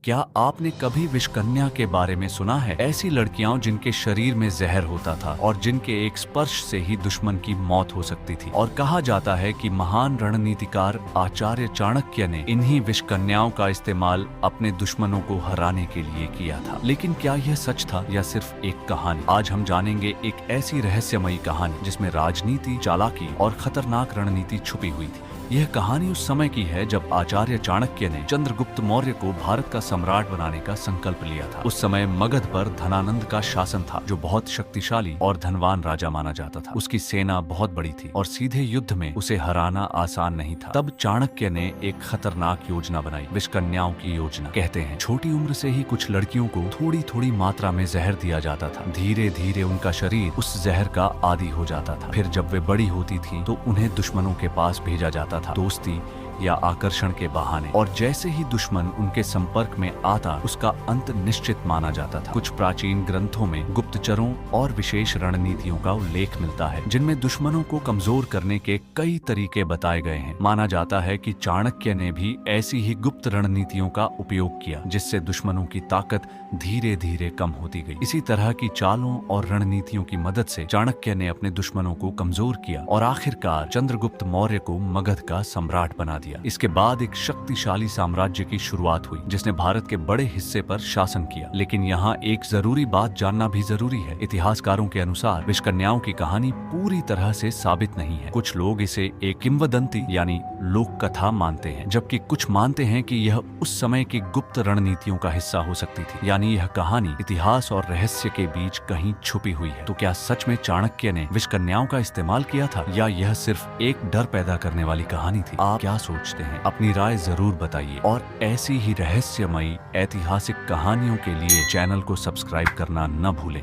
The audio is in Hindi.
क्या आपने कभी विषकन्या के बारे में सुना है? ऐसी लड़कियां जिनके शरीर में जहर होता था और जिनके एक स्पर्श से ही दुश्मन की मौत हो सकती थी। और कहा जाता है कि महान रणनीतिकार आचार्य चाणक्य ने इन्हीं विषकन्याओं का इस्तेमाल अपने दुश्मनों को हराने के लिए किया था। लेकिन क्या यह सच था या सिर्फ एक कहानी? आज हम जानेंगे एक ऐसी रहस्यमयी कहानी जिसमें राजनीति, चालाकी और खतरनाक रणनीति छुपी हुई थी। यह कहानी उस समय की है जब आचार्य चाणक्य ने चंद्रगुप्त मौर्य को भारत का सम्राट बनाने का संकल्प लिया था। उस समय मगध पर धनानंद का शासन था, जो बहुत शक्तिशाली और धनवान राजा माना जाता था। उसकी सेना बहुत बड़ी थी और सीधे युद्ध में उसे हराना आसान नहीं था। तब चाणक्य ने एक खतरनाक योजना बनाई, विषकन्याओं की योजना। कहते हैं छोटी उम्र से ही कुछ लड़कियों को थोड़ी थोड़ी मात्रा में जहर दिया जाता था। धीरे धीरे उनका शरीर उस जहर का आदी हो जाता था। फिर जब वे बड़ी होती थी तो उन्हें दुश्मनों के पास भेजा जाता था, दोस्ती या आकर्षण के बहाने। और जैसे ही दुश्मन उनके संपर्क में आता, उसका अंत निश्चित माना जाता था। कुछ प्राचीन ग्रंथों में गुप्तचरों और विशेष रणनीतियों का उल्लेख मिलता है, जिनमें दुश्मनों को कमजोर करने के कई तरीके बताए गए हैं। माना जाता है कि चाणक्य ने भी ऐसी ही गुप्त रणनीतियों का उपयोग किया, जिससे दुश्मनों की ताकत धीरे धीरे कम होती गई। इसी तरह की चालों और रणनीतियों की मदद से चाणक्य ने अपने दुश्मनों को कमजोर किया और आखिरकार चंद्रगुप्त मौर्य को मगध का सम्राट बना दिया। इसके बाद एक शक्तिशाली साम्राज्य की शुरुआत हुई, जिसने भारत के बड़े हिस्से पर शासन किया। लेकिन यहाँ एक जरूरी बात जानना भी जरूरी है। इतिहासकारों के अनुसार विषकन्याओं की कहानी पूरी तरह से साबित नहीं है। कुछ लोग इसे एक किंवदंती यानी लोक कथा मानते हैं, जबकि कुछ मानते हैं कि यह उस समय की गुप्त रणनीतियों का हिस्सा हो सकती थी। यानी यह कहानी इतिहास और रहस्य के बीच कहीं छुपी हुई है। तो क्या सच में चाणक्य ने विषकन्याओं का इस्तेमाल किया था, या यह सिर्फ एक डर पैदा करने वाली कहानी थी? आप क्या सोचते हैं? अपनी राय जरूर बताइए। और ऐसी ही रहस्यमयी ऐतिहासिक कहानियों के लिए चैनल को सब्सक्राइब करना न भूलें।